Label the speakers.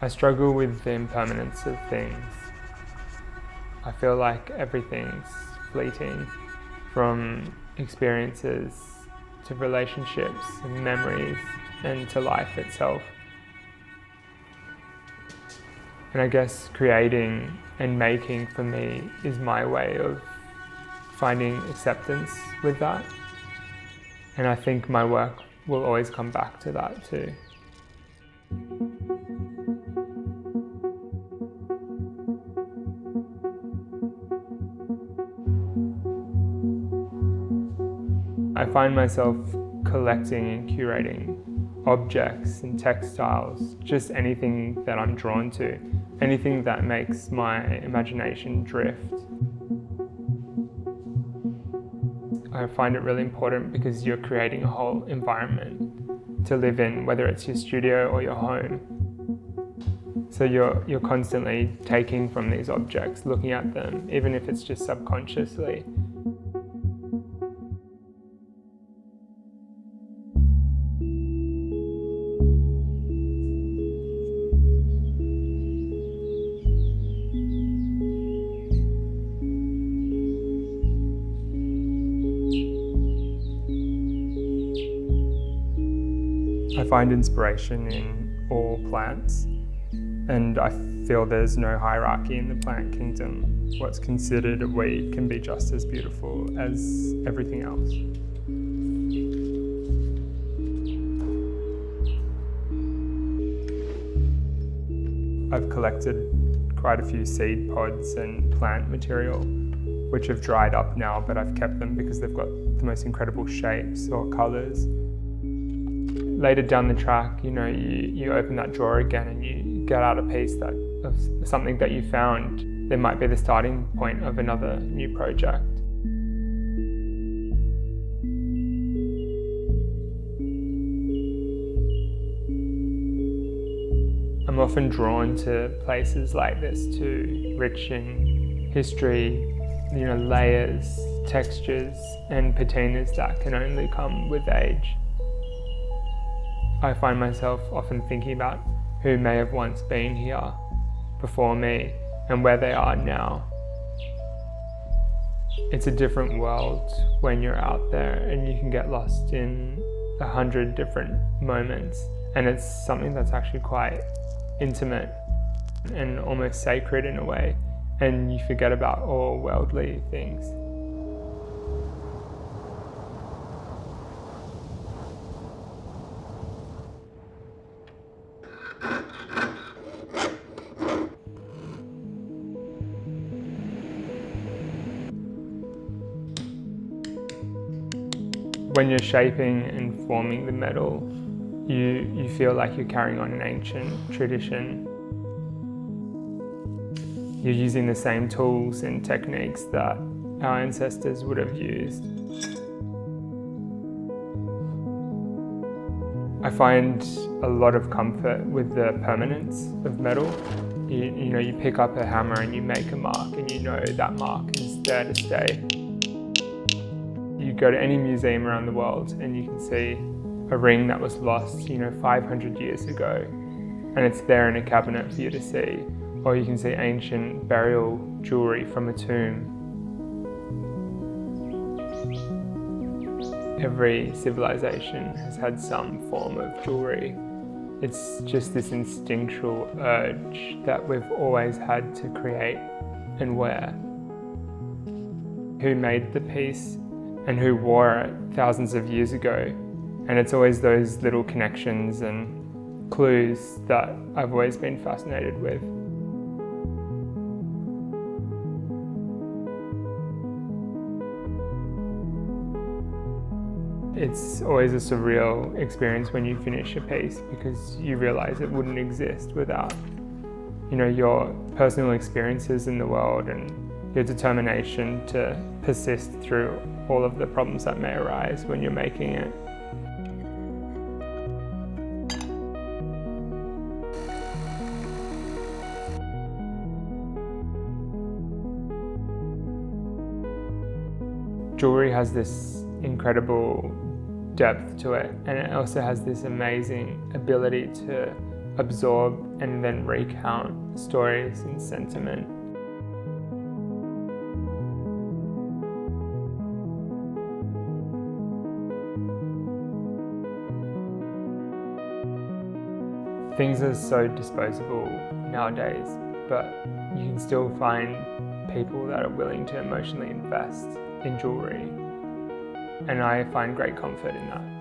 Speaker 1: I struggle with the impermanence of things. I feel like everything's fleeting, from experiences to relationships and memories and to life itself. And I guess creating and making for me is my way of finding acceptance with that. And I think my work will always come back to that too. I find myself collecting and curating objects and textiles, just anything that I'm drawn to, anything that makes my imagination drift. I find it really important because you're creating a whole environment to live in, whether it's your studio or your home. So you're constantly taking from these objects, looking at them, even if it's just subconsciously. I find inspiration in all plants, and I feel there's no hierarchy in the plant kingdom. What's considered a weed can be just as beautiful as everything else. I've collected quite a few seed pods and plant material which have dried up now, but I've kept them because they've got the most incredible shapes or colours. Later down the track, you open that drawer again and you get out a piece of something that you found. There might be the starting point of another new project. I'm often drawn to places like this too, rich in history, layers, textures, and patinas that can only come with age. I find myself often thinking about who may have once been here before me and where they are now. It's a different world when you're out there and you can get lost in 100 different moments, and it's something that's actually quite intimate and almost sacred in a way, and you forget about all worldly things. When you're shaping and forming the metal, you feel like you're carrying on an ancient tradition. You're using the same tools and techniques that our ancestors would have used. I find a lot of comfort with the permanence of metal. You pick up a hammer and you make a mark, and you know that mark is there to stay. You go to any museum around the world and you can see a ring that was lost 500 years ago, and it's there in a cabinet for you to see. Or you can see ancient burial jewellery from a tomb. Every civilization has had some form of jewellery. It's just this instinctual urge that we've always had to create and wear. Who made the piece and who wore it thousands of years ago? And it's always those little connections and clues that I've always been fascinated with. It's always a surreal experience when you finish a piece, because you realise it wouldn't exist without, your personal experiences in the world and your determination to persist through all of the problems that may arise when you're making it. Jewellery has this incredible depth to it, and it also has this amazing ability to absorb and then recount stories and sentiment. Things are so disposable nowadays, but you can still find people that are willing to emotionally invest in jewellery, and I find great comfort in that.